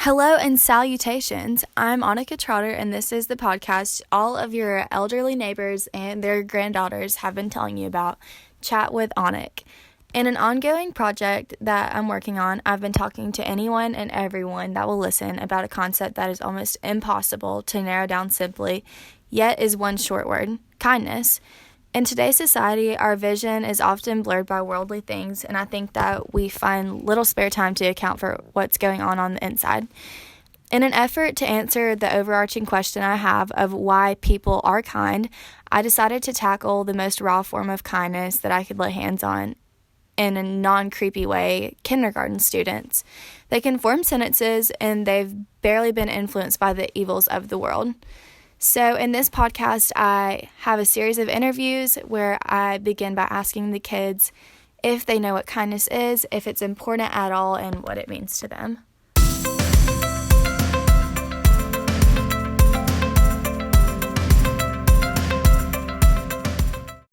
Hello and salutations. I'm Annika Trotter, and this is the podcast all of your elderly neighbors and their granddaughters have been telling you about, Chat with Annik. In an ongoing project that I'm working on, I've been talking to anyone and everyone that will listen about a concept that is almost impossible to narrow down simply, yet is one short word: kindness. In today's society, our vision is often blurred by worldly things, and I think that we find little spare time to account for what's going on the inside. In an effort to answer the overarching question I have of why people are kind, I decided to tackle the most raw form of kindness that I could lay hands on in a non-creepy way: kindergarten students. They can form sentences, and they've barely been influenced by the evils of the world. So in this podcast, I have a series of interviews where I begin by asking the kids if they know what kindness is, if it's important at all, and what it means to them.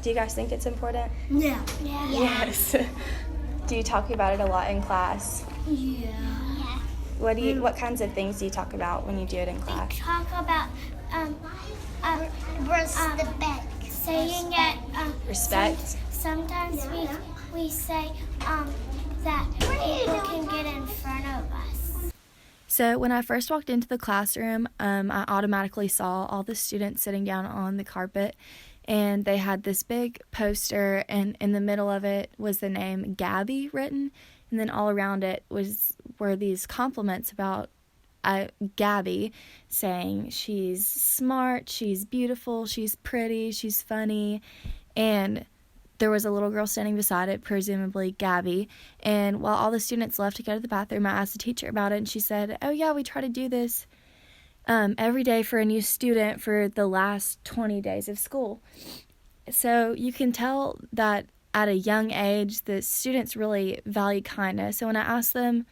Do you guys think it's important? Yeah. Yes. Do you talk about it a lot in class? Yeah. What kinds of things do you talk about when you do it in class? We talk about respect. Saying it. Respect? Sometimes we say that people can get in front of us. So when I first walked into the classroom, I automatically saw all the students sitting down on the carpet, and they had this big poster, and in the middle of it was the name Gabby written, and then all around it were these compliments about Gabby, saying she's smart, she's beautiful, she's pretty, she's funny, and there was a little girl standing beside it, presumably Gabby, and while all the students left to go to the bathroom, I asked the teacher about it, and she said, "Oh yeah, we try to do this every day for a new student for the last 20 days of school." So you can tell that at a young age, the students really value kindness. So when I asked them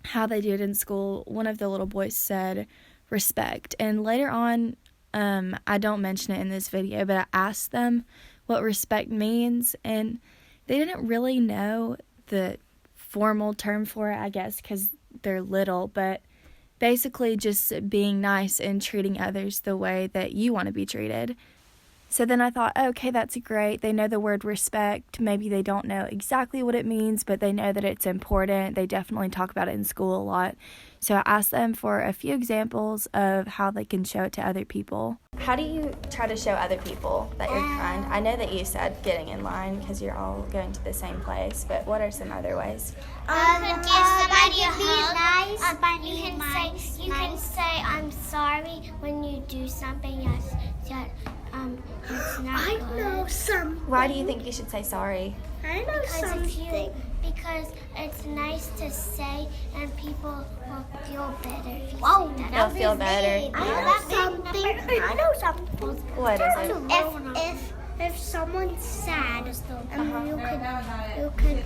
how they do it in school, one of the little boys said respect. And later on, I don't mention it in this video, but I asked them what respect means, and they didn't really know the formal term for it, I guess, because they're little, but basically just being nice and treating others the way that you want to be treated. So then I thought, okay, that's great. They know the word respect. Maybe they don't know exactly what it means, but they know that it's important. They definitely talk about it in school a lot. So I asked them for a few examples of how they can show it to other people. How do you try to show other people that you're kind? I know that you said getting in line because you're all going to the same place, but what are some other ways? Give somebody a hug. You can say I'm sorry when you do something that's not good. know something. Why do you think you should say sorry? I know something. Because it's nice to say, and people will feel better if you Whoa, say that. They'll feel better. I know something. What is it? If someone's sad, you could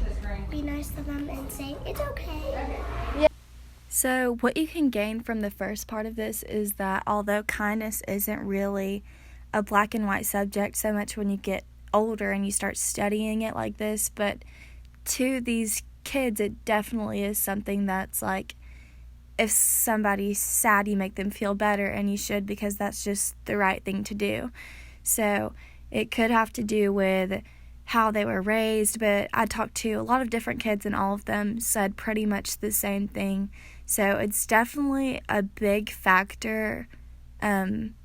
be nice to them and say it's okay. So what you can gain from the first part of this is that although kindness isn't really a black and white subject so much when you get older and you start studying it like this, but to these kids it definitely is something that's like, if somebody's sad, you make them feel better, and you should, because that's just the right thing to do. So it could have to do with how they were raised, but I talked to a lot of different kids and all of them said pretty much the same thing. So it's definitely a big factor.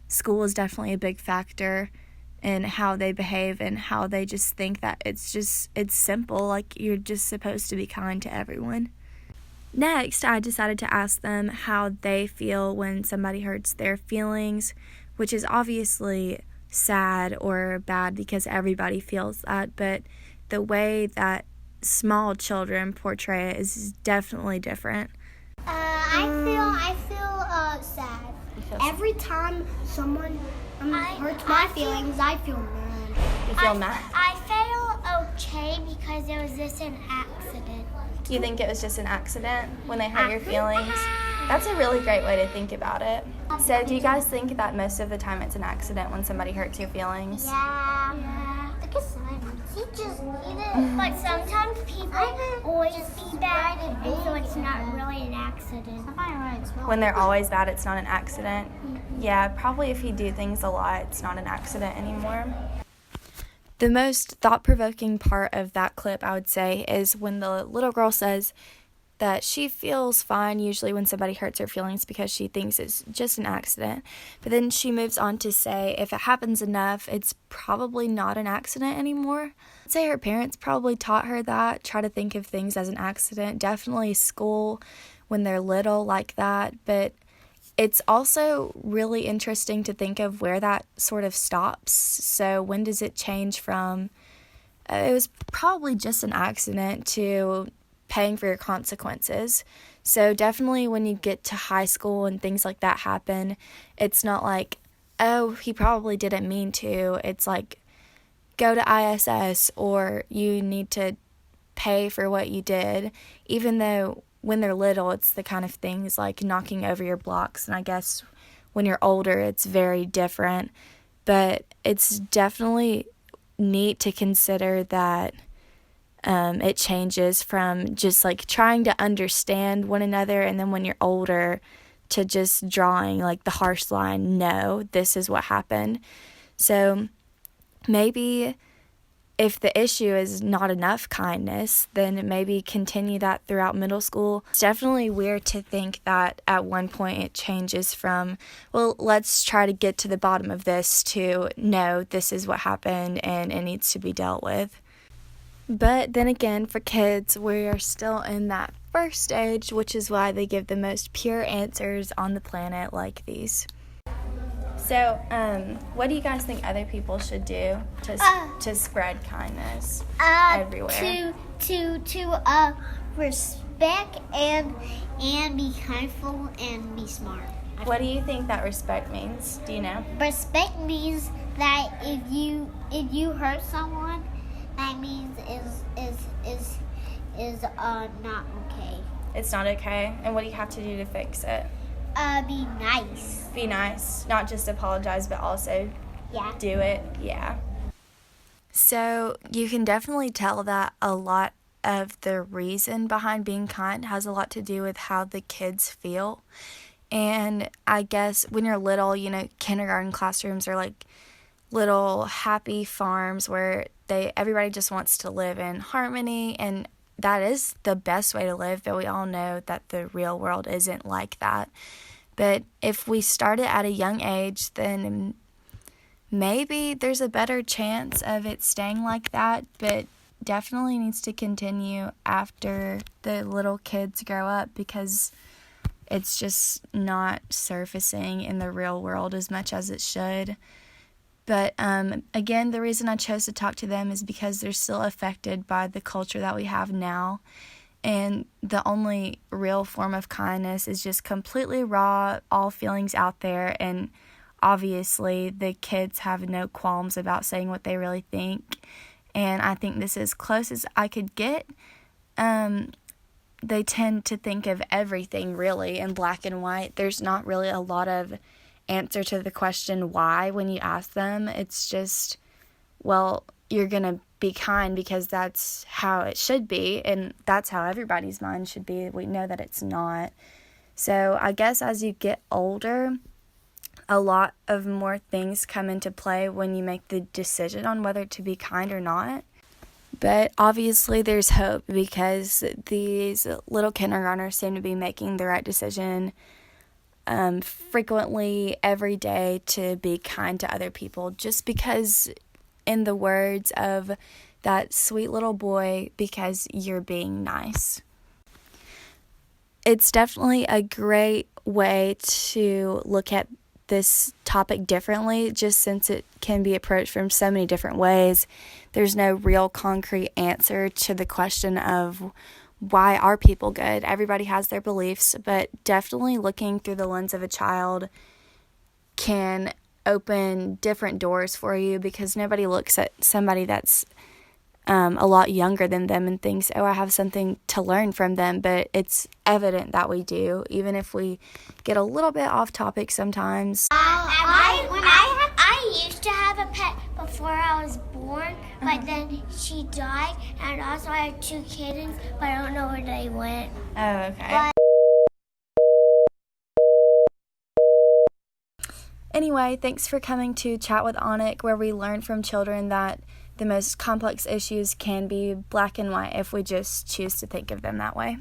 School is definitely a big factor in how they behave and how they just think that it's simple, like you're just supposed to be kind to everyone. Next, I decided to ask them how they feel when somebody hurts their feelings, which is obviously sad or bad because everybody feels that, but the way that small children portray it is definitely different. I feel sad. Every time someone hurts my feelings, I feel mad. You feel mad? I feel okay because it was just an accident. You think it was just an accident when they hurt your feelings? That's a really great way to think about it. So do you guys think that most of the time it's an accident when somebody hurts your feelings? Yeah. Look at Simon. He did. But sometimes people always be bad, and so it's not really an accident. When they're always bad, it's not an accident. Yeah, probably if you do things a lot, it's not an accident anymore. The most thought-provoking part of that clip, I would say, is when the little girl says that she feels fine usually when somebody hurts her feelings because she thinks it's just an accident. But then she moves on to say if it happens enough, it's probably not an accident anymore. I'd say her parents probably taught her that, try to think of things as an accident. Definitely school when they're little like that. But it's also really interesting to think of where that sort of stops. So when does it change from it was probably just an accident to paying for your consequences? So definitely when you get to high school and things like that happen, it's not like, oh, he probably didn't mean to. It's like, go to ISS, or you need to pay for what you did, even though when they're little, it's the kind of things like knocking over your blocks. And I guess when you're older, it's very different. But it's definitely neat to consider that it changes from just like trying to understand one another, and then when you're older, to just drawing like the harsh line, no, this is what happened. So maybe if the issue is not enough kindness, then maybe continue that throughout middle school. It's definitely weird to think that at one point it changes from, well, let's try to get to the bottom of this, to no, this is what happened and it needs to be dealt with. But then again, for kids, we are still in that first stage, which is why they give the most pure answers on the planet like these. So, what do you guys think other people should do to spread kindness everywhere? To respect and be kindful and be smart. What do you think that respect means? Do you know? Respect means that if you hurt someone, that means is not okay. It's not okay. And what do you have to do to fix it? Be nice. Be nice. Not just apologize, but also do it. Yeah. So you can definitely tell that a lot of the reason behind being kind has a lot to do with how the kids feel. And I guess when you're little, kindergarten classrooms are like little happy farms where everybody just wants to live in harmony, and that is the best way to live, but we all know that the real world isn't like that. But if we start it at a young age, then maybe there's a better chance of it staying like that, but definitely needs to continue after the little kids grow up, because it's just not surfacing in the real world as much as it should. But again, the reason I chose to talk to them is because they're still affected by the culture that we have now. And the only real form of kindness is just completely raw, all feelings out there. And obviously, the kids have no qualms about saying what they really think. And I think this is as close as I could get. They tend to think of everything really in black and white. There's not really a lot of answer to the question why when you ask them. It's just, well, you're going to be kind because that's how it should be, and that's how everybody's mind should be. We know that it's not. So I guess as you get older, a lot of more things come into play when you make the decision on whether to be kind or not. But obviously there's hope, because these little kindergartners seem to be making the right decision frequently every day to be kind to other people, just because, in the words of that sweet little boy, because you're being nice. It's definitely a great way to look at this topic differently, just since it can be approached from so many different ways. There's no real concrete answer to the question of why are people good? Everybody has their beliefs, but definitely looking through the lens of a child can open different doors for you, because nobody looks at somebody that's a lot younger than them and thinks, oh, I have something to learn from them. But it's evident that we do, even if we get a little bit off topic sometimes. I used to have a pet before I was born, but but then she died, and also I had 2 kittens, but I don't know where they went. Oh, okay. Anyway, thanks for coming to Chat with Annika, where we learn from children that the most complex issues can be black and white if we just choose to think of them that way.